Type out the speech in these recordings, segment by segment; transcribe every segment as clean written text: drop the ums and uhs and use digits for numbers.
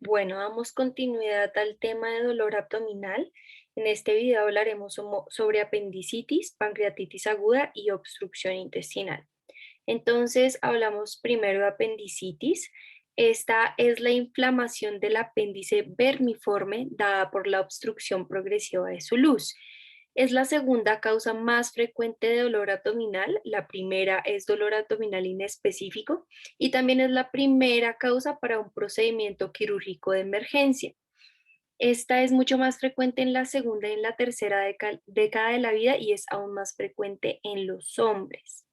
Bueno, damos continuidad al tema de dolor abdominal. En este video hablaremos sobre apendicitis, pancreatitis aguda y obstrucción intestinal. Entonces, hablamos primero de apendicitis. Esta es la inflamación del apéndice vermiforme dada por la obstrucción progresiva de su luz. Es la segunda causa más frecuente de dolor abdominal. La primera es dolor abdominal inespecífico y también es la primera causa para un procedimiento quirúrgico de emergencia. Esta es mucho más frecuente en la segunda y en la tercera década de la vida y es aún más frecuente en los hombres.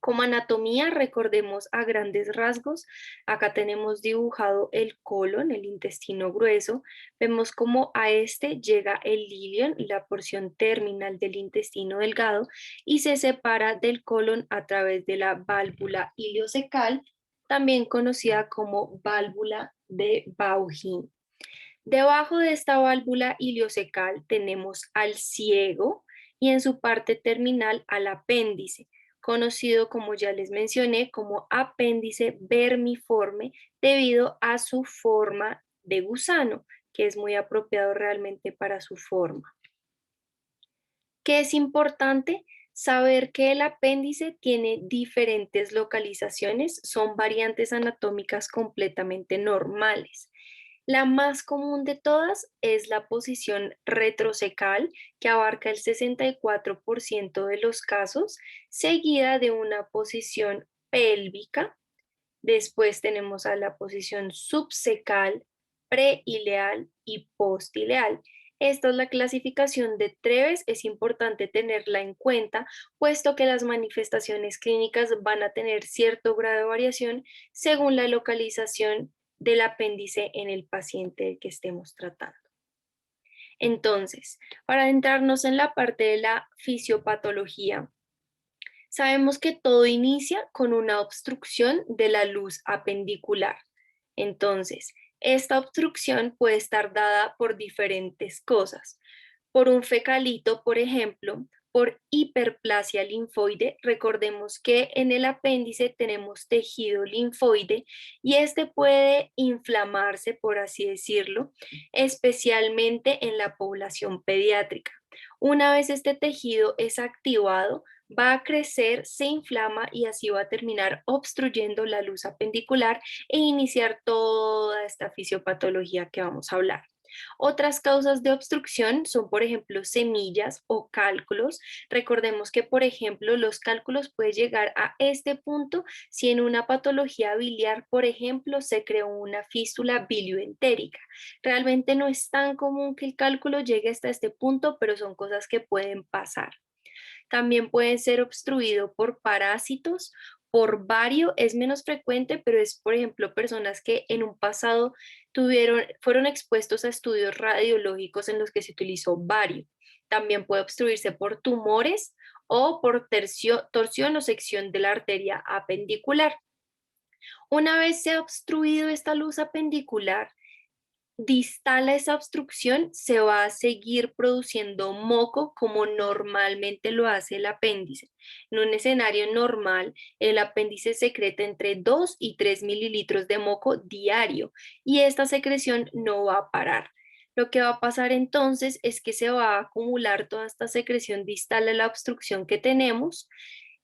Como anatomía, recordemos a grandes rasgos, acá tenemos dibujado el colon, el intestino grueso, vemos cómo a este llega el ilion, la porción terminal del intestino delgado, y se separa del colon a través de la válvula iliocecal, también conocida como válvula de Bauhin. Debajo de esta válvula iliocecal tenemos al ciego y en su parte terminal al apéndice, conocido como ya les mencioné como apéndice vermiforme debido a su forma de gusano, que es muy apropiado realmente para su forma. ¿Qué es importante? Saber que el apéndice tiene diferentes localizaciones, son variantes anatómicas completamente normales. La más común de todas es la posición retrocecal, que abarca el 64% de los casos, seguida de una posición pélvica. Después tenemos a la posición subcecal, preileal y postileal. Esta es la clasificación de Treves, es importante tenerla en cuenta, puesto que las manifestaciones clínicas van a tener cierto grado de variación según la localización del apéndice en el paciente que estemos tratando. Entonces, para adentrarnos en la parte de la fisiopatología, sabemos que todo inicia con una obstrucción de la luz apendicular. Entonces, esta obstrucción puede estar dada por diferentes cosas. Por un fecalito, por ejemplo, por hiperplasia linfoide. Recordemos que en el apéndice tenemos tejido linfoide y este puede inflamarse, por así decirlo, especialmente en la población pediátrica. Una vez este tejido es activado, va a crecer, se inflama y así va a terminar obstruyendo la luz apendicular e iniciar toda esta fisiopatología que vamos a hablar. Otras causas de obstrucción son, por ejemplo, semillas o cálculos. Recordemos que, por ejemplo, los cálculos pueden llegar a este punto si en una patología biliar, por ejemplo, se creó una fístula bilioentérica. Realmente no es tan común que el cálculo llegue hasta este punto, pero son cosas que pueden pasar. También pueden ser obstruidos por parásitos, por bario, es menos frecuente, pero es, por ejemplo, personas que en un pasado fueron expuestos a estudios radiológicos en los que se utilizó bario. También puede obstruirse por tumores o por torsión o sección de la arteria apendicular. Una vez se ha obstruido esta luz apendicular, distal a esa obstrucción, se va a seguir produciendo moco como normalmente lo hace el apéndice. En un escenario normal, el apéndice secreta entre 2 y 3 mililitros de moco diario y esta secreción no va a parar. Lo que va a pasar entonces es que se va a acumular toda esta secreción distal a la obstrucción que tenemos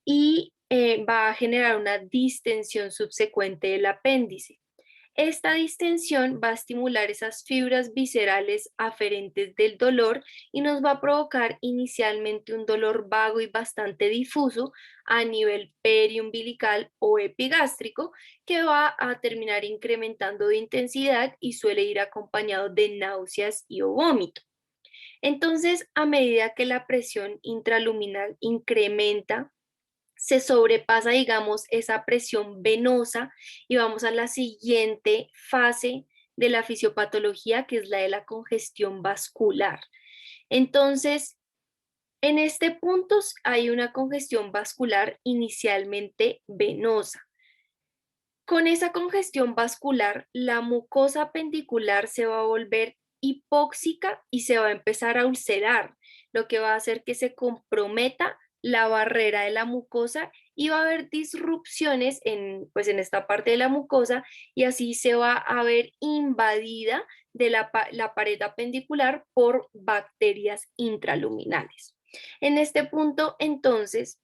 y va a generar una distensión subsecuente del apéndice. Esta distensión va a estimular esas fibras viscerales aferentes del dolor y nos va a provocar inicialmente un dolor vago y bastante difuso a nivel periumbilical o epigástrico que va a terminar incrementando de intensidad y suele ir acompañado de náuseas y o vómito. Entonces, a medida que la presión intraluminal incrementa, se sobrepasa, digamos, esa presión venosa y vamos a la siguiente fase de la fisiopatología, que es la de la congestión vascular. Entonces, en este punto hay una congestión vascular inicialmente venosa. Con esa congestión vascular, la mucosa apendicular se va a volver hipóxica y se va a empezar a ulcerar, lo que va a hacer que se comprometa la barrera de la mucosa y va a haber disrupciones pues en esta parte de la mucosa y así se va a ver invadida de la pared apendicular por bacterias intraluminales. En este punto, entonces,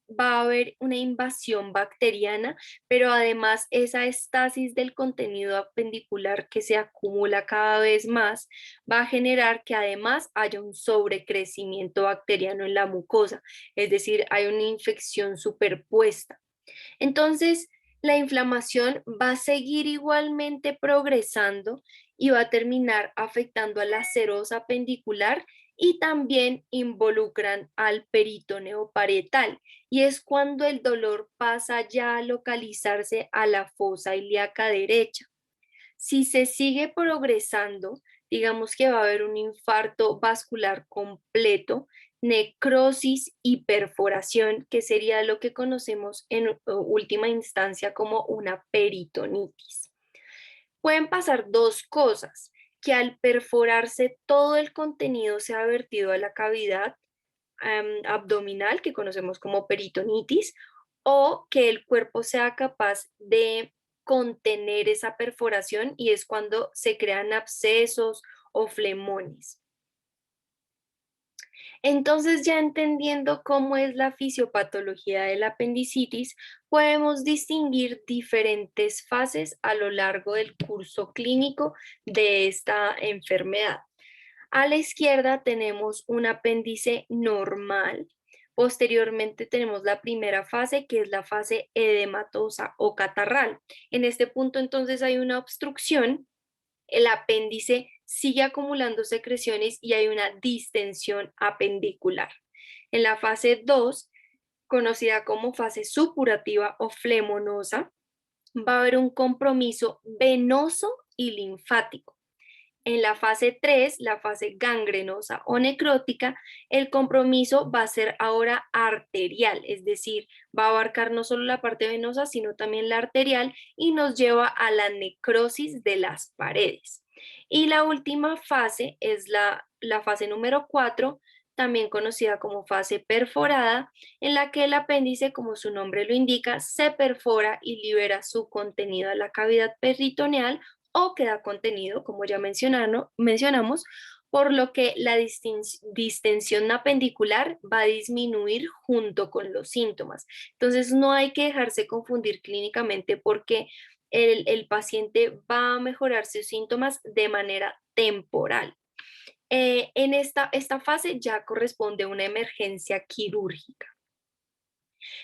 va a haber una invasión bacteriana, pero además esa estasis del contenido apendicular que se acumula cada vez más va a generar que además haya un sobrecrecimiento bacteriano en la mucosa, es decir, hay una infección superpuesta. Entonces, la inflamación va a seguir igualmente progresando y va a terminar afectando a la serosa apendicular y también involucran al peritoneo parietal. Y es cuando el dolor pasa ya a localizarse a la fosa ilíaca derecha. Si se sigue progresando, digamos que va a haber un infarto vascular completo, necrosis y perforación, que sería lo que conocemos en última instancia como una peritonitis. Pueden pasar dos cosas, que al perforarse todo el contenido sea vertido a la cavidad abdominal, que conocemos como peritonitis, o que el cuerpo sea capaz de contener esa perforación y es cuando se crean abscesos o flemones. Entonces, ya entendiendo cómo es la fisiopatología de la apendicitis, podemos distinguir diferentes fases a lo largo del curso clínico de esta enfermedad. A la izquierda tenemos un apéndice normal. Posteriormente tenemos la primera fase, que es la fase edematosa o catarral. En este punto entonces hay una obstrucción, el apéndice sigue acumulando secreciones y hay una distensión apendicular. En la fase 2, conocida como fase supurativa o flemonosa, va a haber un compromiso venoso y linfático. En la fase 3, la fase gangrenosa o necrótica, el compromiso va a ser ahora arterial, es decir, va a abarcar no solo la parte venosa, sino también la arterial y nos lleva a la necrosis de las paredes. Y la última fase es la fase número 4, también conocida como fase perforada, en la que el apéndice, como su nombre lo indica, se perfora y libera su contenido a la cavidad peritoneal o queda contenido, como ya mencionamos, por lo que la distensión apendicular va a disminuir junto con los síntomas. Entonces, no hay que dejarse confundir clínicamente porque el paciente va a mejorar sus síntomas de manera temporal. En esta fase ya corresponde a una emergencia quirúrgica.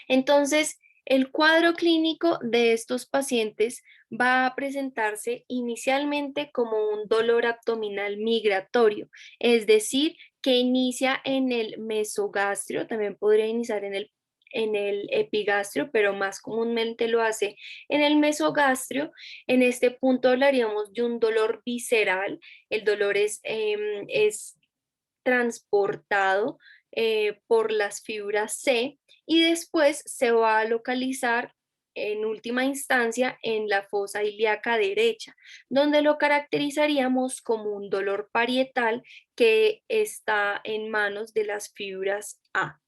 Entonces, el cuadro clínico de estos pacientes va a presentarse inicialmente como un dolor abdominal migratorio, es decir, que inicia en el mesogastrio, también podría iniciar en el epigastrio, pero más comúnmente lo hace en el mesogastrio. En este punto hablaríamos de un dolor visceral. El dolor es transportado por las fibras C y después se va a localizar en última instancia en la fosa ilíaca derecha, donde lo caracterizaríamos como un dolor parietal que está en manos de las fibras A.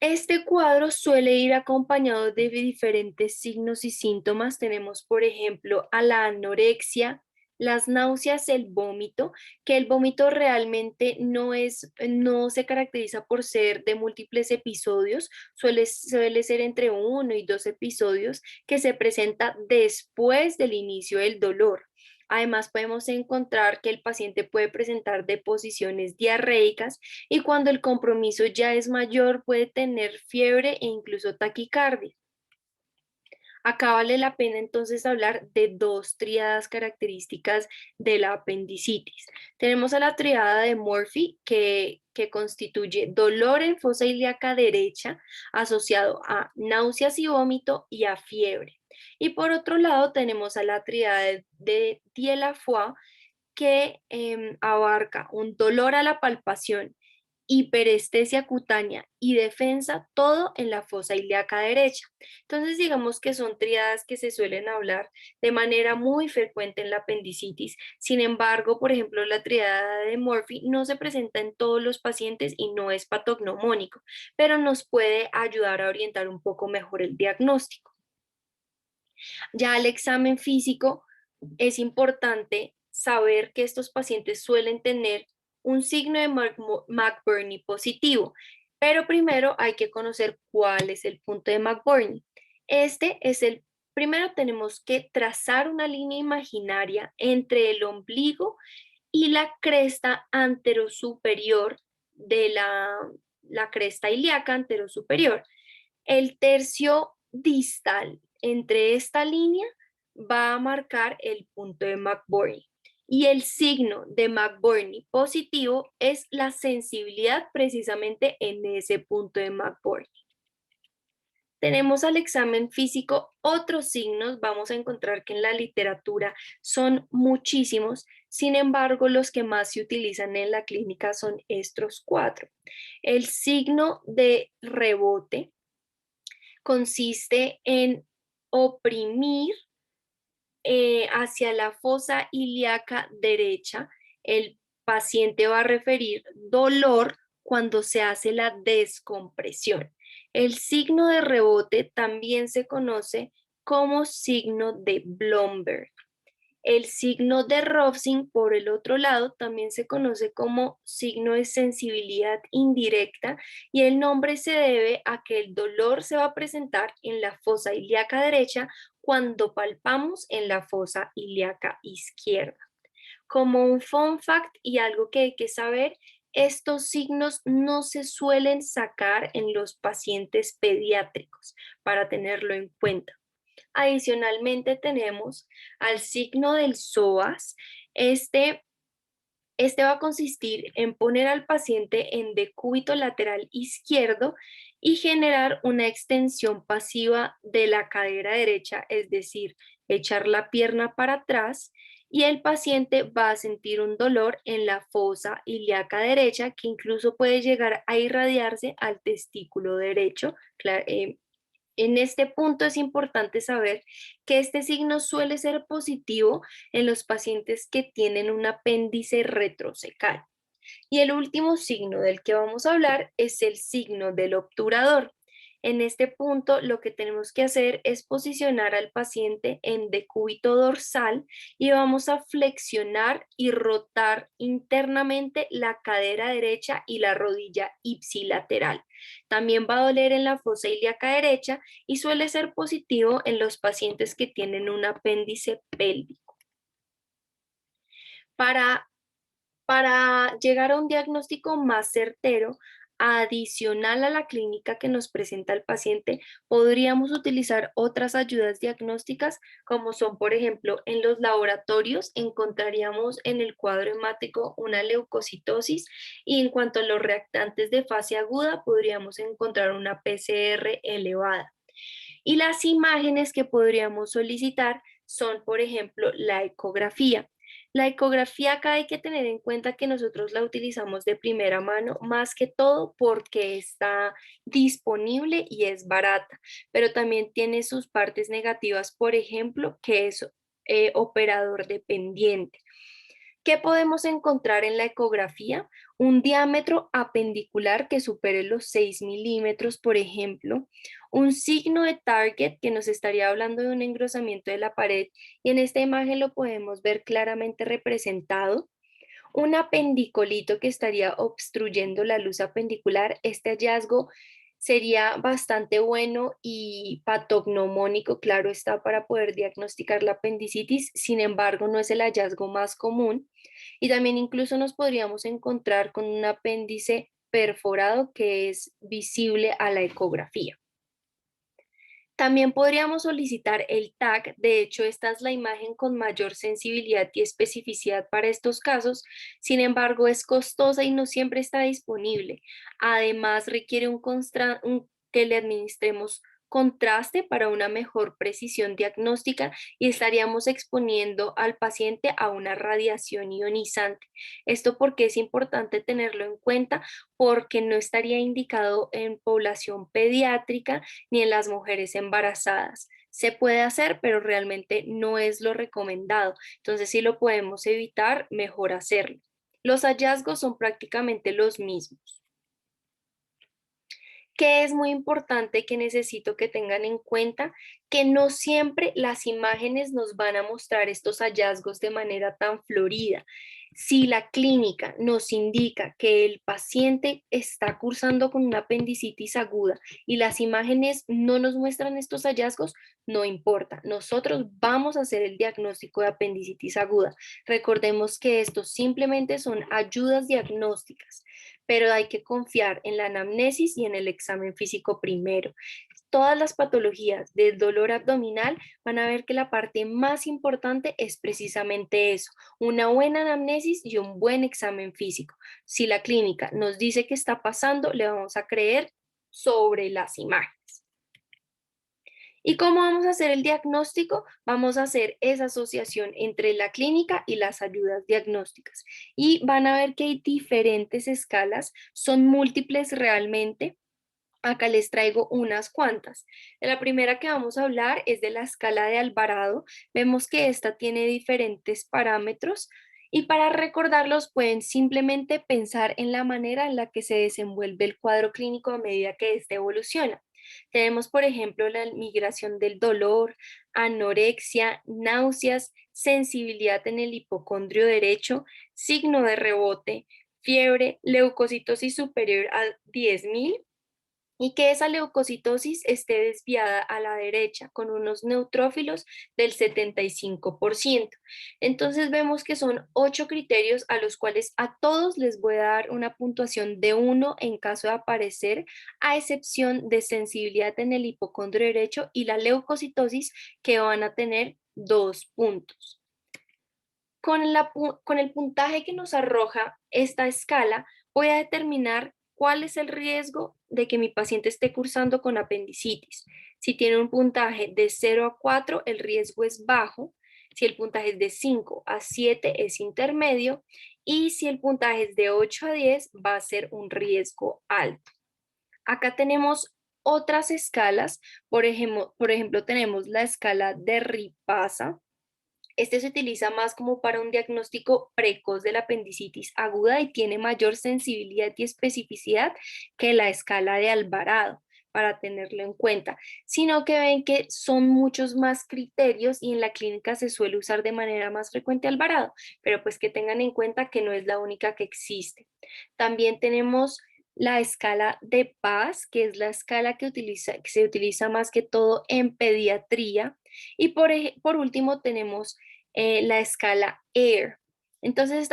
Este cuadro suele ir acompañado de diferentes signos y síntomas. Tenemos, por ejemplo, a la anorexia, las náuseas, el vómito, que el vómito realmente no se caracteriza por ser de múltiples episodios, suele ser entre 1 y 2 episodios que se presenta después del inicio del dolor. Además, podemos encontrar que el paciente puede presentar deposiciones diarreicas y cuando el compromiso ya es mayor puede tener fiebre e incluso taquicardia. Acá vale la pena entonces hablar de dos tríadas características de la apendicitis. Tenemos a la tríada de Murphy que constituye dolor en fosa ilíaca derecha asociado a náuseas y vómito y a fiebre. Y por otro lado tenemos a la tríada de Dieulafoy que abarca un dolor a la palpación hiperestesia cutánea y defensa, todo en la fosa ilíaca derecha. Entonces, digamos que son triadas que se suelen hablar de manera muy frecuente en la apendicitis. Sin embargo, por ejemplo, la triada de Murphy no se presenta en todos los pacientes y no es patognomónico, pero nos puede ayudar a orientar un poco mejor el diagnóstico. Ya al examen físico es importante saber que estos pacientes suelen tener un signo de McBurney positivo, pero primero hay que conocer cuál es el punto de McBurney. Primero tenemos que trazar una línea imaginaria entre el ombligo y la cresta anterosuperior de la cresta ilíaca anterosuperior. El tercio distal entre esta línea va a marcar el punto de McBurney. Y el signo de McBurney positivo es la sensibilidad precisamente en ese punto de McBurney. Tenemos al examen físico otros signos, vamos a encontrar que en la literatura son muchísimos, sin embargo los que más se utilizan en la clínica son estos cuatro. El signo de rebote consiste en oprimir hacia la fosa ilíaca derecha. El paciente va a referir dolor cuando se hace la descompresión. El signo de rebote también se conoce como signo de Blomberg. El signo de Rovsing, por el otro lado, también se conoce como signo de sensibilidad indirecta y el nombre se debe a que el dolor se va a presentar en la fosa ilíaca derecha cuando palpamos en la fosa ilíaca izquierda. Como un fun fact y algo que hay que saber, estos signos no se suelen sacar en los pacientes pediátricos, para tenerlo en cuenta. Adicionalmente tenemos al signo del psoas. Este va a consistir en poner al paciente en decúbito lateral izquierdo y generar una extensión pasiva de la cadera derecha, es decir, echar la pierna para atrás, y el paciente va a sentir un dolor en la fosa ilíaca derecha que incluso puede llegar a irradiarse al testículo derecho. En este punto es importante saber que este signo suele ser positivo en los pacientes que tienen un apéndice retrocecal. Y el último signo del que vamos a hablar es el signo del obturador. En este punto lo que tenemos que hacer es posicionar al paciente en decúbito dorsal y vamos a flexionar y rotar internamente la cadera derecha y la rodilla ipsilateral. También va a doler en la fosa ilíaca derecha y suele ser positivo en los pacientes que tienen un apéndice pélvico. Para llegar a un diagnóstico más certero, adicional a la clínica que nos presenta el paciente, podríamos utilizar otras ayudas diagnósticas como son, por ejemplo, en los laboratorios encontraríamos en el cuadro hemático una leucocitosis y en cuanto a los reactantes de fase aguda podríamos encontrar una PCR elevada. Y las imágenes que podríamos solicitar son, por ejemplo, la ecografía. La ecografía acá hay que tener en cuenta que nosotros la utilizamos de primera mano, más que todo porque está disponible y es barata, pero también tiene sus partes negativas, por ejemplo, que es operador dependiente. ¿Qué podemos encontrar en la ecografía? Un diámetro apendicular que supere los 6 milímetros, por ejemplo, un signo de target que nos estaría hablando de un engrosamiento de la pared y en esta imagen lo podemos ver claramente representado. Un apendicolito que estaría obstruyendo la luz apendicular. Este hallazgo sería bastante bueno y patognomónico, claro está, para poder diagnosticar la apendicitis. Sin embargo, no es el hallazgo más común. Y también incluso nos podríamos encontrar con un apéndice perforado que es visible a la ecografía. También podríamos solicitar el TAC, de hecho esta es la imagen con mayor sensibilidad y especificidad para estos casos, sin embargo es costosa y no siempre está disponible. Además requiere que le administremos contraste para una mejor precisión diagnóstica y estaríamos exponiendo al paciente a una radiación ionizante. Esto porque es importante tenerlo en cuenta porque no estaría indicado en población pediátrica ni en las mujeres embarazadas. Se puede hacer, pero realmente no es lo recomendado. Entonces, si lo podemos evitar, mejor hacerlo. Los hallazgos son prácticamente los mismos. Que es muy importante que necesito que tengan en cuenta que no siempre las imágenes nos van a mostrar estos hallazgos de manera tan florida. Si la clínica nos indica que el paciente está cursando con una apendicitis aguda y las imágenes no nos muestran estos hallazgos, no importa. Nosotros vamos a hacer el diagnóstico de apendicitis aguda. Recordemos que estos simplemente son ayudas diagnósticas, pero hay que confiar en la anamnesis y en el examen físico primero. Todas las patologías del dolor abdominal van a ver que la parte más importante es precisamente eso, una buena anamnesis y un buen examen físico. Si la clínica nos dice que está pasando, le vamos a creer sobre las imágenes. ¿Y cómo vamos a hacer el diagnóstico? Vamos a hacer esa asociación entre la clínica y las ayudas diagnósticas. Y van a ver que hay diferentes escalas, son múltiples realmente. Acá les traigo unas cuantas. La primera que vamos a hablar es de la escala de Alvarado. Vemos que esta tiene diferentes parámetros y para recordarlos pueden simplemente pensar en la manera en la que se desenvuelve el cuadro clínico a medida que éste evoluciona. Tenemos, por ejemplo, la migración del dolor, anorexia, náuseas, sensibilidad en el hipocondrio derecho, signo de rebote, fiebre, leucocitosis superior a 10.000 y que esa leucocitosis esté desviada a la derecha con unos neutrófilos del 75%. Entonces vemos que son 8 criterios a los cuales a todos les voy a dar una puntuación de 1 en caso de aparecer, a excepción de sensibilidad en el hipocondrio derecho y la leucocitosis, que van a tener 2 puntos. Con el puntaje que nos arroja esta escala, voy a determinar cuál es el riesgo de que mi paciente esté cursando con apendicitis. Si tiene un puntaje de 0 a 4, el riesgo es bajo. Si el puntaje es de 5 a 7, es intermedio. Y si el puntaje es de 8 a 10, va a ser un riesgo alto. Acá tenemos otras escalas. Por ejemplo, tenemos la escala de Ripasa. Este se utiliza más como para un diagnóstico precoz de la apendicitis aguda y tiene mayor sensibilidad y especificidad que la escala de Alvarado, para tenerlo en cuenta, sino que ven que son muchos más criterios y en la clínica se suele usar de manera más frecuente Alvarado, pero pues que tengan en cuenta que no es la única que existe. También tenemos la escala de Paz, que es la escala que se utiliza más que todo en pediatría. Y por último tenemos la escala AIR. Entonces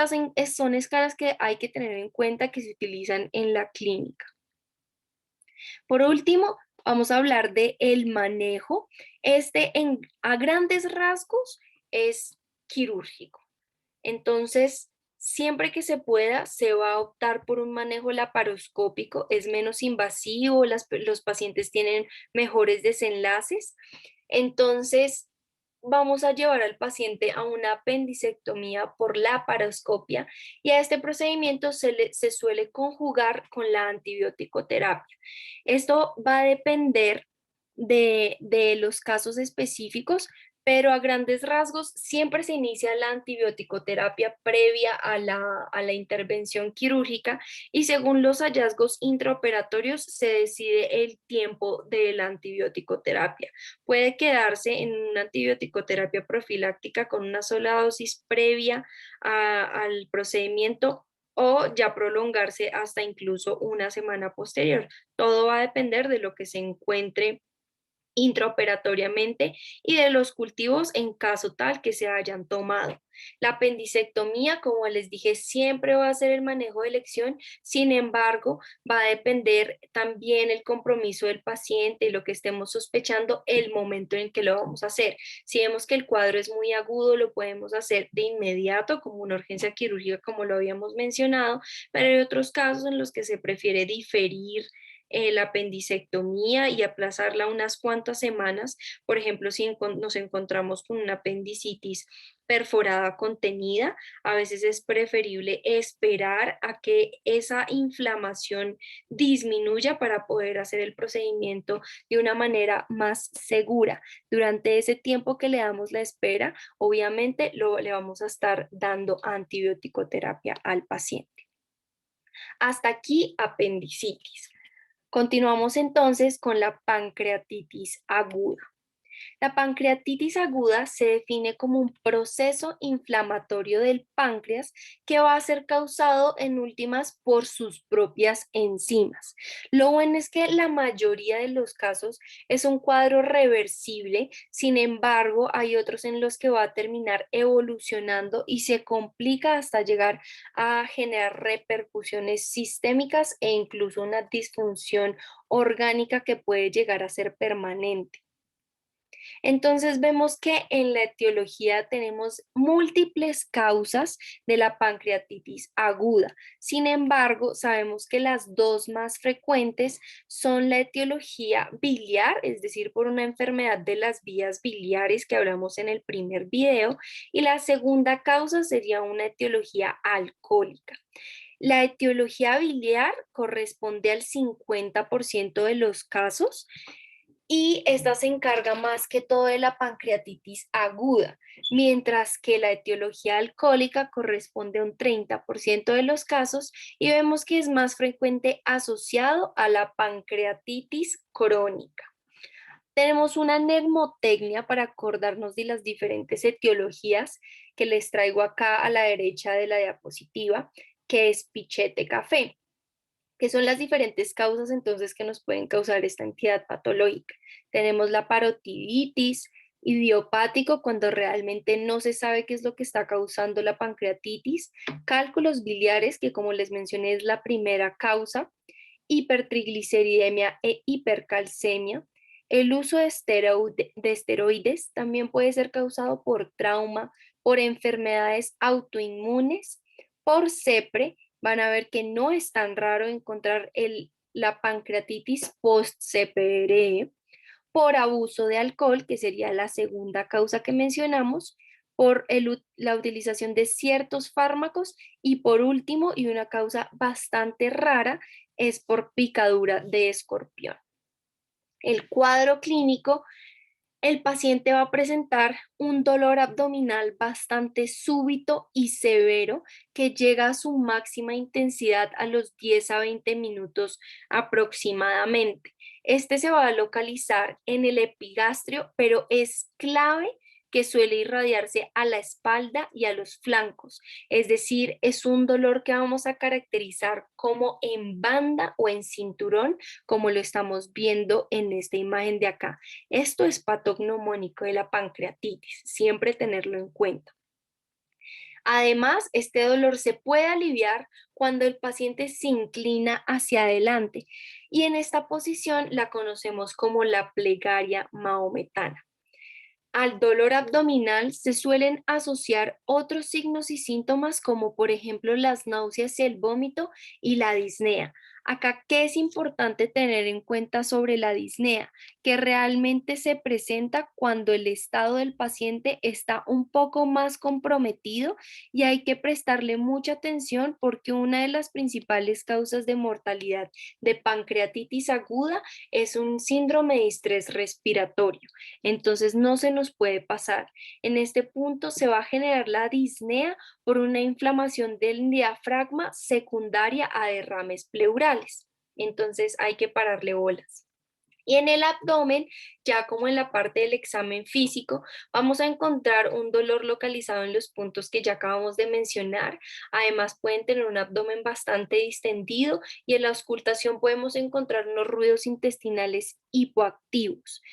son escalas que hay que tener en cuenta que se utilizan en la clínica. Por último, vamos a hablar de el manejo. A grandes rasgos es quirúrgico. Entonces, siempre que se pueda, se va a optar por un manejo laparoscópico, es menos invasivo, los pacientes tienen mejores desenlaces. Entonces, vamos a llevar al paciente a una apendicectomía por laparoscopia y a este procedimiento se suele conjugar con la antibiótico-terapia. Esto va a depender de los casos específicos, pero a grandes rasgos siempre se inicia la antibiótico-terapia previa a la intervención quirúrgica y según los hallazgos intraoperatorios se decide el tiempo de la antibiótico-terapia. Puede quedarse en una antibiótico-terapia profiláctica con una sola dosis previa al procedimiento o ya prolongarse hasta incluso una semana posterior. Todo va a depender de lo que se encuentre intraoperatoriamente y de los cultivos en caso tal que se hayan tomado. La apendicectomía, como les dije, siempre va a ser el manejo de elección, sin embargo, va a depender también el compromiso del paciente y lo que estemos sospechando el momento en que lo vamos a hacer. Si vemos que el cuadro es muy agudo, lo podemos hacer de inmediato como una urgencia quirúrgica, como lo habíamos mencionado, pero hay otros casos en los que se prefiere diferir la apendicectomía y aplazarla unas cuantas semanas. Por ejemplo, si nos encontramos con una apendicitis perforada contenida, a veces es preferible esperar a que esa inflamación disminuya para poder hacer el procedimiento de una manera más segura. Durante ese tiempo que le damos la espera, obviamente le vamos a estar dando antibiótico-terapia al paciente. Hasta aquí apendicitis. Continuamos entonces con la pancreatitis aguda. La pancreatitis aguda se define como un proceso inflamatorio del páncreas que va a ser causado en últimas por sus propias enzimas. Lo bueno es que la mayoría de los casos es un cuadro reversible, sin embargo, hay otros en los que va a terminar evolucionando y se complica hasta llegar a generar repercusiones sistémicas e incluso una disfunción orgánica que puede llegar a ser permanente. Entonces vemos que en la etiología tenemos múltiples causas de la pancreatitis aguda. Sin embargo, sabemos que las dos más frecuentes son la etiología biliar, es decir, por una enfermedad de las vías biliares que hablamos en el primer video, y la segunda causa sería una etiología alcohólica. La etiología biliar corresponde al 50% de los casos y esta se encarga más que todo de la pancreatitis aguda, mientras que la etiología alcohólica corresponde a un 30% de los casos y vemos que es más frecuente asociado a la pancreatitis crónica. Tenemos una mnemotecnia para acordarnos de las diferentes etiologías que les traigo acá a la derecha de la diapositiva, que es pichete café, que son las diferentes causas entonces que nos pueden causar esta entidad patológica. Tenemos la parotiditis, idiopático cuando realmente no se sabe qué es lo que está causando la pancreatitis, cálculos biliares, que como les mencioné es la primera causa, hipertrigliceridemia e hipercalcemia. El uso de esteroides también puede ser causado por trauma, por enfermedades autoinmunes, por CEPRE. Van a ver que no es tan raro encontrar la pancreatitis post-CPRE, por abuso de alcohol, que sería la segunda causa que mencionamos, por la utilización de ciertos fármacos y por último, y una causa bastante rara, es por picadura de escorpión. El cuadro clínico, el paciente va a presentar un dolor abdominal bastante súbito y severo que llega a su máxima intensidad a los 10 a 20 minutos aproximadamente. Este se va a localizar en el epigastrio, pero es clave que suele irradiarse a la espalda y a los flancos. Es decir, es un dolor que vamos a caracterizar como en banda o en cinturón, como lo estamos viendo en esta imagen de acá. Esto es patognomónico de la pancreatitis, siempre tenerlo en cuenta. Además, este dolor se puede aliviar cuando el paciente se inclina hacia adelante y en esta posición la conocemos como la plegaria mahometana. Al dolor abdominal se suelen asociar otros signos y síntomas como por ejemplo las náuseas y el vómito y la disnea. Acá, ¿qué es importante tener en cuenta sobre la disnea? Que realmente se presenta cuando el estado del paciente está un poco más comprometido y hay que prestarle mucha atención porque una de las principales causas de mortalidad de pancreatitis aguda es un síndrome de estrés respiratorio. Entonces no se nos puede pasar. En este punto se va a generar la disnea por una inflamación del diafragma secundaria a derrames pleurales. Entonces hay que pararle bolas. Y en el abdomen, ya como en la parte del examen físico, vamos a encontrar un dolor localizado en los puntos que ya acabamos de mencionar. Además, pueden tener un abdomen bastante distendido y en la auscultación podemos encontrar unos ruidos intestinales hipoactivos.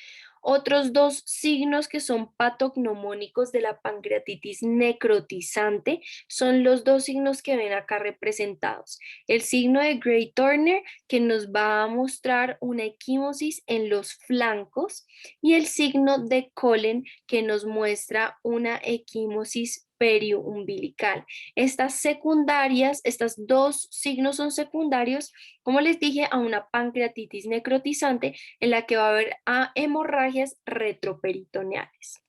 Otros dos signos que son patognomónicos de la pancreatitis necrotizante son los dos signos que ven acá representados. El signo de Gray Turner, que nos va a mostrar una equimosis en los flancos, y el signo de Collen, que nos muestra una equimosis periumbilical. Estas secundarias, estos dos signos son secundarios, como les dije, a una pancreatitis necrotizante en la que va a haber hemorragias retroperitoneales.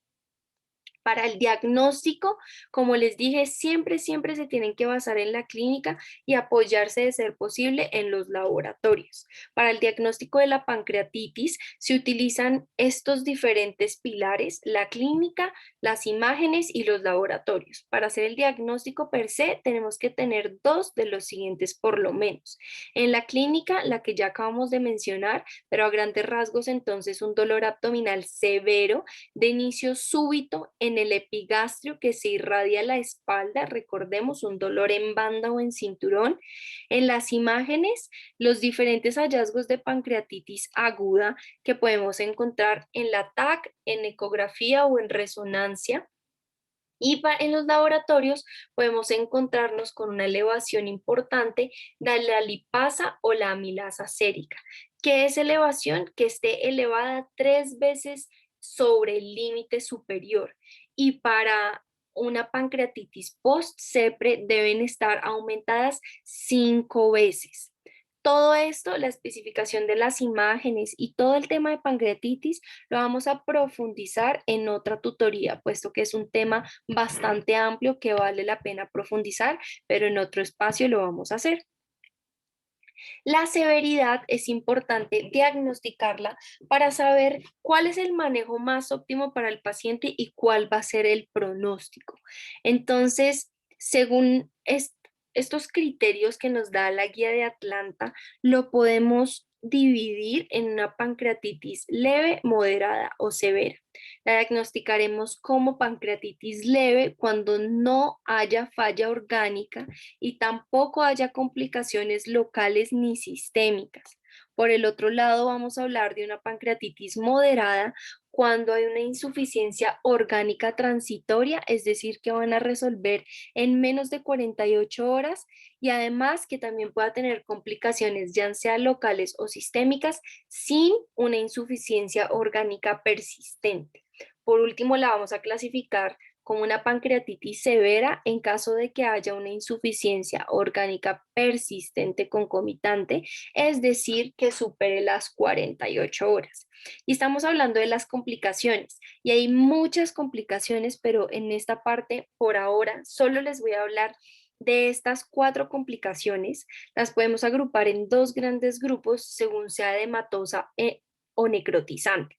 Para el diagnóstico, como les dije, siempre se tienen que basar en la clínica y apoyarse de ser posible en los laboratorios. Para el diagnóstico de la pancreatitis se utilizan estos diferentes pilares: la clínica, las imágenes y los laboratorios. Para hacer el diagnóstico per se, tenemos que tener dos de los siguientes por lo menos. En la clínica, la que ya acabamos de mencionar, pero a grandes rasgos, entonces un dolor abdominal severo de inicio súbito en el epigastrio que se irradia a la espalda, recordemos, un dolor en banda o en cinturón. En las imágenes, los diferentes hallazgos de pancreatitis aguda que podemos encontrar en la TAC, en ecografía o en resonancia. Y en los laboratorios podemos encontrarnos con una elevación importante de la lipasa o la amilasa sérica. ¿Qué es elevación? Que esté elevada 3 veces sobre el límite superior. Y para una pancreatitis post-CEPRE deben estar aumentadas 5 veces. Todo esto, la especificación de las imágenes y todo el tema de pancreatitis lo vamos a profundizar en otra tutoría, puesto que es un tema bastante amplio que vale la pena profundizar, pero en otro espacio lo vamos a hacer. La severidad es importante diagnosticarla para saber cuál es el manejo más óptimo para el paciente y cuál va a ser el pronóstico. Entonces, según estos criterios que nos da la guía de Atlanta, lo podemos dividir en una pancreatitis leve, moderada o severa. La diagnosticaremos como pancreatitis leve cuando no haya falla orgánica y tampoco haya complicaciones locales ni sistémicas. Por el otro lado, vamos a hablar de una pancreatitis moderada cuando hay una insuficiencia orgánica transitoria, es decir, que van a resolver en menos de 48 horas y además que también pueda tener complicaciones, ya sean locales o sistémicas, sin una insuficiencia orgánica persistente. Por último, la vamos a clasificar como una pancreatitis severa en caso de que haya una insuficiencia orgánica persistente concomitante, es decir, que supere las 48 horas. Y estamos hablando de las complicaciones, y hay muchas complicaciones, pero en esta parte, por ahora, solo les voy a hablar de estas 4 complicaciones. Las podemos agrupar en 2 grandes grupos según sea edematosa o necrotizante.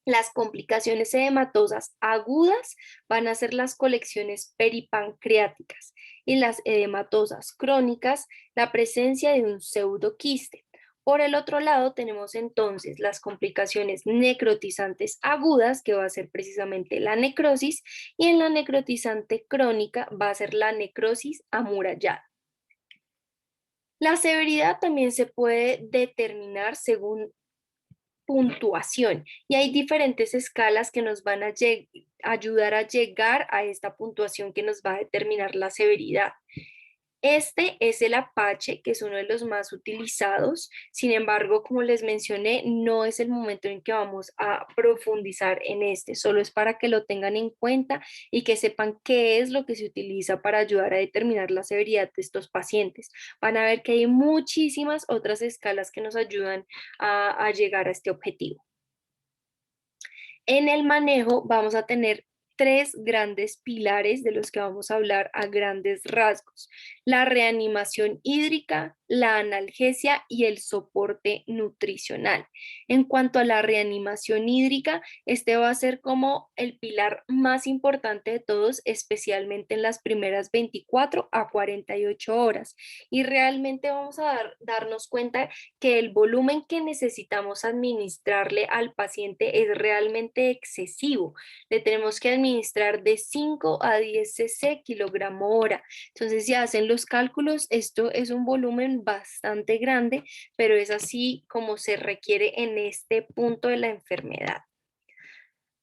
Las complicaciones edematosas agudas van a ser las colecciones peripancreáticas y las edematosas crónicas, la presencia de un pseudoquiste. Por el otro lado, tenemos entonces las complicaciones necrotizantes agudas, que va a ser precisamente la necrosis, y en la necrotizante crónica va a ser la necrosis amurallada. La severidad también se puede determinar según puntuación y hay diferentes escalas que nos van a ayudar a llegar a esta puntuación que nos va a determinar la severidad. Este es el Apache, que es uno de los más utilizados. Sin embargo, como les mencioné, no es el momento en que vamos a profundizar en este, solo es para que lo tengan en cuenta y que sepan qué es lo que se utiliza para ayudar a determinar la severidad de estos pacientes. Van a ver que hay muchísimas otras escalas que nos ayudan a llegar a este objetivo. En el manejo vamos a tener 3 grandes pilares de los que vamos a hablar a grandes rasgos: la reanimación hídrica, la analgesia y el soporte nutricional. En cuanto a la reanimación hídrica, este va a ser como el pilar más importante de todos, especialmente en las primeras 24 a 48 horas. Y realmente vamos a darnos cuenta que el volumen que necesitamos administrarle al paciente es realmente excesivo. Le tenemos que administrar de 5 a 10 cc kilogramo hora. Entonces, si hacen los cálculos, esto es un volumen bastante grande, pero es así como se requiere en este punto de la enfermedad.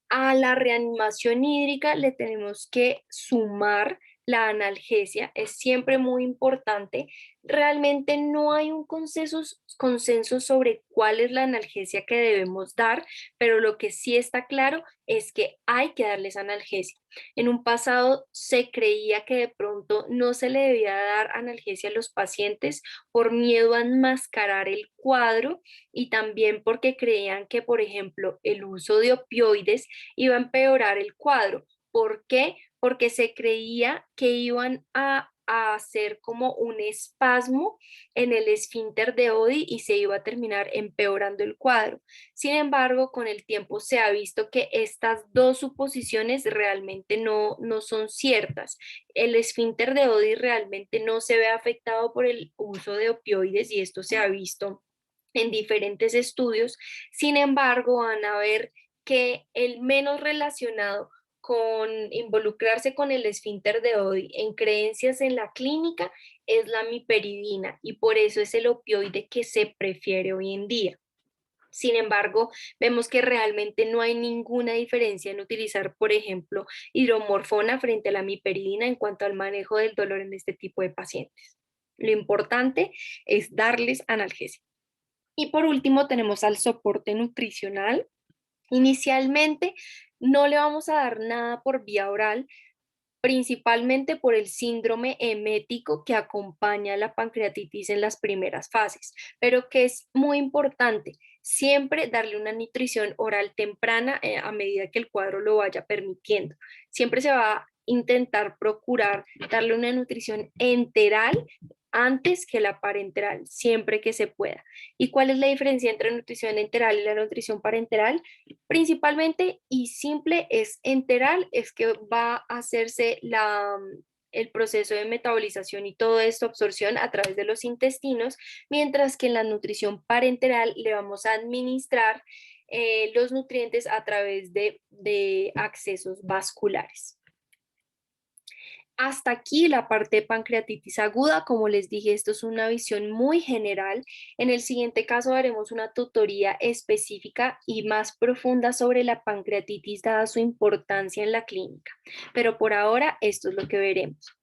A la reanimación hídrica le tenemos que sumar la analgesia es siempre muy importante. Realmente no hay un consenso sobre cuál es la analgesia que debemos dar, pero lo que sí está claro es que hay que darles analgesia. En un pasado se creía que de pronto no se le debía dar analgesia a los pacientes por miedo a enmascarar el cuadro y también porque creían que, por ejemplo, el uso de opioides iba a empeorar el cuadro. ¿Por qué? Porque se creía que iban a hacer como un espasmo en el esfínter de Oddi y se iba a terminar empeorando el cuadro. Sin embargo, con el tiempo se ha visto que estas dos suposiciones realmente no son ciertas. El esfínter de Oddi realmente no se ve afectado por el uso de opioides y esto se ha visto en diferentes estudios. Sin embargo, van a ver que el menos relacionado con involucrarse con el esfínter de Oddi en creencias en la clínica es la miperidina y por eso es el opioide que se prefiere hoy en día. Sin embargo, vemos que realmente no hay ninguna diferencia en utilizar, por ejemplo, hidromorfona frente a la miperidina en cuanto al manejo del dolor en este tipo de pacientes. Lo importante es darles analgesia. Y por último, tenemos al soporte nutricional. Inicialmente, no le vamos a dar nada por vía oral, principalmente por el síndrome emético que acompaña la pancreatitis en las primeras fases, pero que es muy importante siempre darle una nutrición oral temprana a medida que el cuadro lo vaya permitiendo. Siempre se va a intentar procurar darle una nutrición enteral antes que la parenteral, siempre que se pueda. ¿Y cuál es la diferencia entre nutrición enteral y la nutrición parenteral? Principalmente y simple es enteral, es que va a hacerse el proceso de metabolización y todo esto, absorción a través de los intestinos, mientras que en la nutrición parenteral le vamos a administrar los nutrientes a través de accesos vasculares. Hasta aquí la parte de pancreatitis aguda. Como les dije, esto es una visión muy general. En el siguiente caso haremos una tutoría específica y más profunda sobre la pancreatitis dada su importancia en la clínica. Pero por ahora esto es lo que veremos.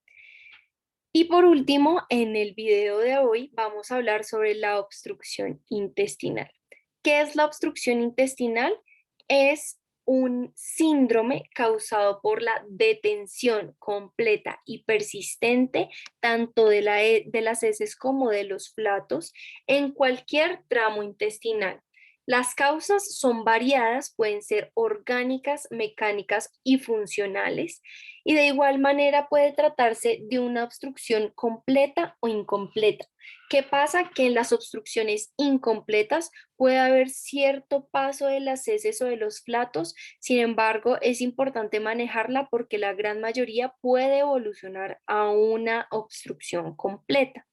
Y por último, en el video de hoy vamos a hablar sobre la obstrucción intestinal. ¿Qué es la obstrucción intestinal? Es un síndrome causado por la detención completa y persistente tanto de las heces como de los flatos en cualquier tramo intestinal. Las causas son variadas, pueden ser orgánicas, mecánicas y funcionales, y de igual manera puede tratarse de una obstrucción completa o incompleta. ¿Qué pasa? Que en las obstrucciones incompletas puede haber cierto paso de las heces o de los flatos, sin embargo, es importante manejarla porque la gran mayoría puede evolucionar a una obstrucción completa.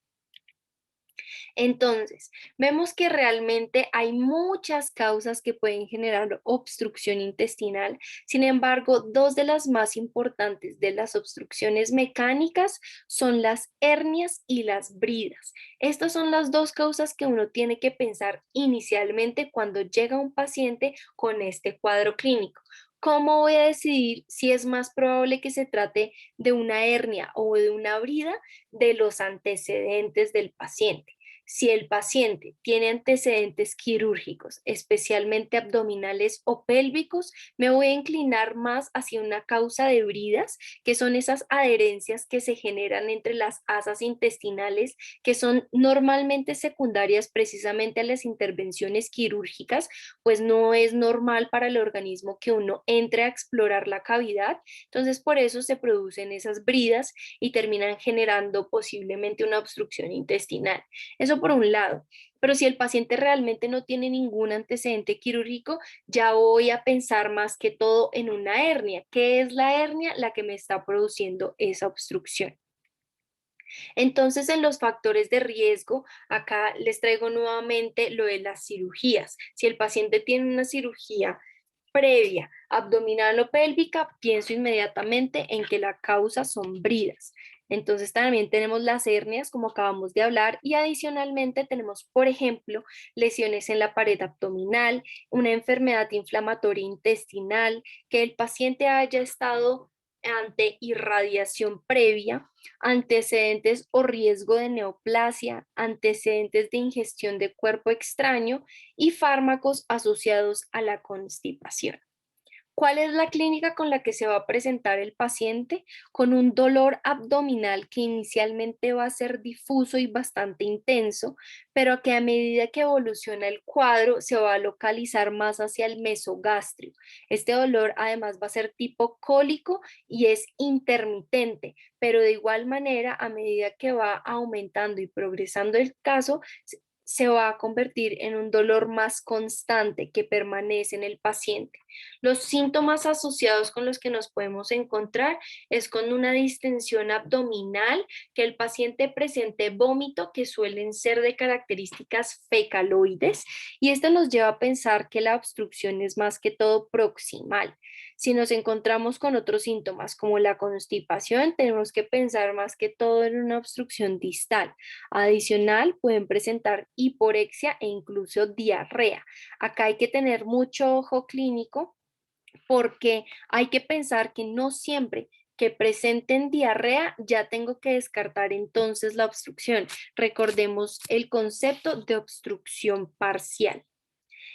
Entonces, vemos que realmente hay muchas causas que pueden generar obstrucción intestinal. Sin embargo, dos de las más importantes de las obstrucciones mecánicas son las hernias y las bridas. Estas son las dos causas que uno tiene que pensar inicialmente cuando llega un paciente con este cuadro clínico. ¿Cómo voy a decidir si es más probable que se trate de una hernia o de una brida? De los antecedentes del paciente. Si el paciente tiene antecedentes quirúrgicos, especialmente abdominales o pélvicos, me voy a inclinar más hacia una causa de bridas, que son esas adherencias que se generan entre las asas intestinales, que son normalmente secundarias precisamente a las intervenciones quirúrgicas, pues no es normal para el organismo que uno entre a explorar la cavidad. Entonces, por eso se producen esas bridas y terminan generando posiblemente una obstrucción intestinal. Eso por un lado. Pero si el paciente realmente no tiene ningún antecedente quirúrgico, ya voy a pensar más que todo en una hernia. ¿Qué es la hernia? La que me está produciendo esa obstrucción. Entonces, en los factores de riesgo, acá les traigo nuevamente lo de las cirugías. Si el paciente tiene una cirugía previa, abdominal o pélvica, pienso inmediatamente en que la causa son bridas. Entonces también tenemos las hernias, como acabamos de hablar, y adicionalmente tenemos, por ejemplo, lesiones en la pared abdominal, una enfermedad inflamatoria intestinal, que el paciente haya estado ante irradiación previa, antecedentes o riesgo de neoplasia, antecedentes de ingestión de cuerpo extraño y fármacos asociados a la constipación. ¿Cuál es la clínica con la que se va a presentar el paciente? Con un dolor abdominal que inicialmente va a ser difuso y bastante intenso, pero que a medida que evoluciona el cuadro se va a localizar más hacia el mesogastrio. Este dolor además va a ser tipo cólico y es intermitente, pero de igual manera a medida que va aumentando y progresando el caso, se va a convertir en un dolor más constante que permanece en el paciente. Los síntomas asociados con los que nos podemos encontrar es con una distensión abdominal, que el paciente presente vómito que suelen ser de características fecaloides, y esto nos lleva a pensar que la obstrucción es más que todo proximal. Si nos encontramos con otros síntomas como la constipación, tenemos que pensar más que todo en una obstrucción distal. Adicional, pueden presentar hiporexia e incluso diarrea. Acá hay que tener mucho ojo clínico porque hay que pensar que no siempre que presenten diarrea ya tengo que descartar entonces la obstrucción. Recordemos el concepto de obstrucción parcial.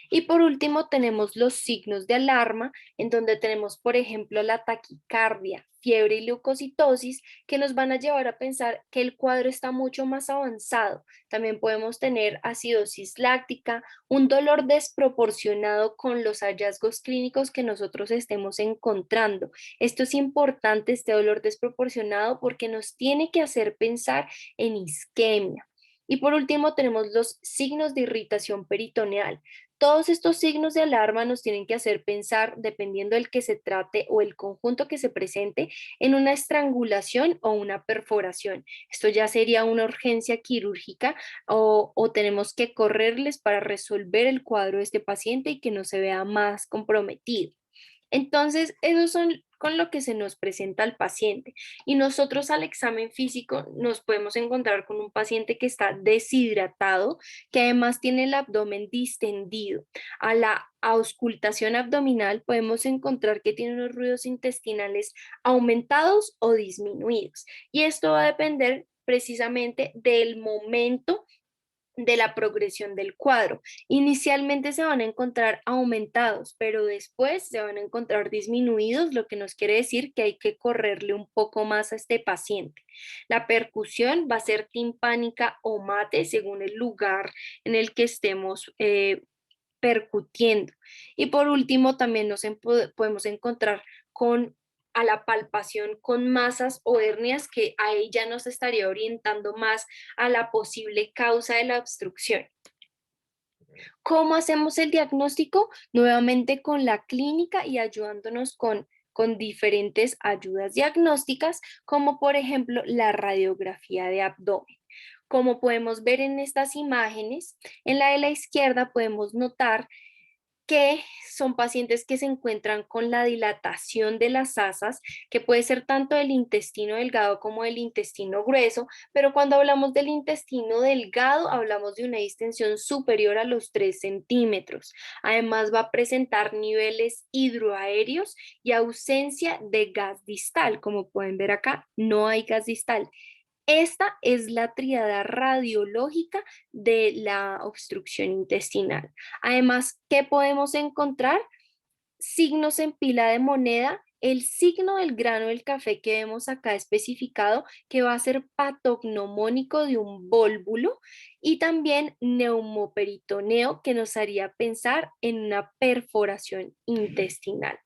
Y por último tenemos los signos de alarma, en donde tenemos, por ejemplo, la taquicardia, fiebre y leucocitosis, que nos van a llevar a pensar que el cuadro está mucho más avanzado. También podemos tener acidosis láctica, un dolor desproporcionado con los hallazgos clínicos que nosotros estemos encontrando. Esto es importante, este dolor desproporcionado, porque nos tiene que hacer pensar en isquemia. Y por último tenemos los signos de irritación peritoneal. Todos estos signos de alarma nos tienen que hacer pensar, dependiendo del que se trate o el conjunto que se presente, en una estrangulación o una perforación. Esto ya sería una urgencia quirúrgica o tenemos que correrles para resolver el cuadro de este paciente y que no se vea más comprometido. Entonces, esos son con lo que se nos presenta al paciente. Y nosotros al examen físico nos podemos encontrar con un paciente que está deshidratado, que además tiene el abdomen distendido. A la auscultación abdominal podemos encontrar que tiene unos ruidos intestinales aumentados o disminuidos. Y esto va a depender precisamente del momento de la progresión del cuadro. Inicialmente se van a encontrar aumentados, pero después se van a encontrar disminuidos, lo que nos quiere decir que hay que correrle un poco más a este paciente. La percusión va a ser timpánica o mate según el lugar en el que estemos percutiendo. Y por último, también podemos encontrar con a la palpación con masas o hernias, que ahí ya nos estaría orientando más a la posible causa de la obstrucción. ¿Cómo hacemos el diagnóstico? Nuevamente con la clínica y ayudándonos con diferentes ayudas diagnósticas, como por ejemplo la radiografía de abdomen. Como podemos ver en estas imágenes, en la de la izquierda podemos notar que son pacientes que se encuentran con la dilatación de las asas, que puede ser tanto del intestino delgado como del intestino grueso, pero cuando hablamos del intestino delgado, hablamos de una distensión superior a los 3 centímetros. Además, va a presentar niveles hidroaéreos y ausencia de gas distal. Como pueden ver acá, no hay gas distal. Esta es la tríada radiológica de la obstrucción intestinal. Además, ¿qué podemos encontrar? Signos en pila de moneda, el signo del grano del café que vemos acá especificado, que va a ser patognomónico de un vólvulo, y también neumoperitoneo, que nos haría pensar en una perforación intestinal.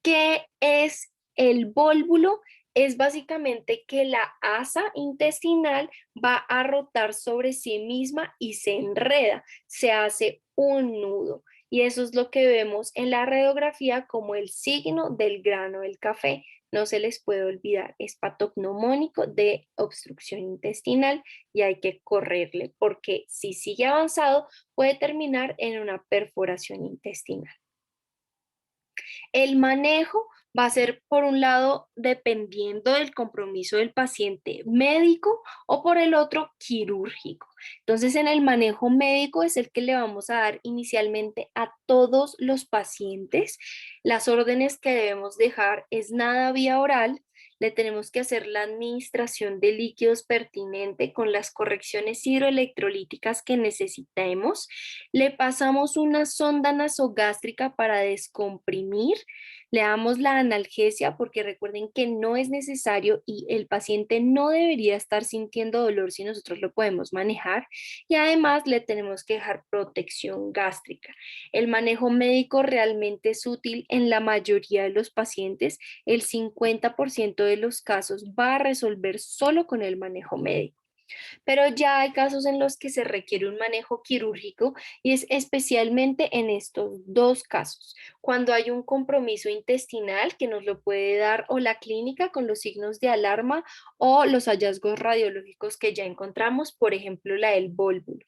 ¿Qué es el vólvulo? Es básicamente que la asa intestinal va a rotar sobre sí misma y se enreda, se hace un nudo. Y eso es lo que vemos en la radiografía como el signo del grano del café. No se les puede olvidar, es patognomónico de obstrucción intestinal y hay que correrle porque si sigue avanzado puede terminar en una perforación intestinal. El manejo Va a ser, por un lado, dependiendo del compromiso del paciente médico o por el otro quirúrgico. Entonces, en el manejo médico es el que le vamos a dar inicialmente a todos los pacientes. Las órdenes que debemos dejar es nada vía oral. Le tenemos que hacer la administración de líquidos pertinente con las correcciones hidroelectrolíticas que necesitemos. Le pasamos una sonda nasogástrica para descomprimir. Le damos la analgesia porque recuerden que no es necesario y el paciente no debería estar sintiendo dolor si nosotros lo podemos manejar. Y además le tenemos que dejar protección gástrica. El manejo médico realmente es útil en la mayoría de los pacientes. El 50% de los casos va a resolver solo con el manejo médico. Pero ya hay casos en los que se requiere un manejo quirúrgico y es especialmente en estos dos casos, cuando hay un compromiso intestinal que nos lo puede dar o la clínica con los signos de alarma o los hallazgos radiológicos que ya encontramos, por ejemplo, la del vólvulo.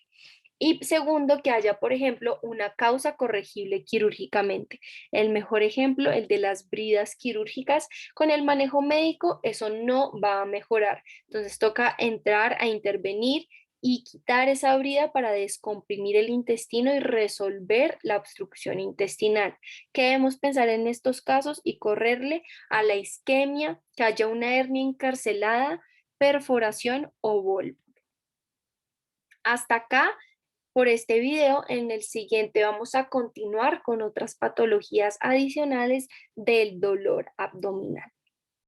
Y segundo, que haya, por ejemplo, una causa corregible quirúrgicamente. El mejor ejemplo, el de las bridas quirúrgicas. Con el manejo médico, eso no va a mejorar. Entonces toca entrar a intervenir y quitar esa brida para descomprimir el intestino y resolver la obstrucción intestinal. ¿Qué debemos pensar en estos casos? Y correrle a la isquemia, que haya una hernia encarcelada, perforación o volvo. Hasta acá por este video. En el siguiente vamos a continuar con otras patologías adicionales del dolor abdominal.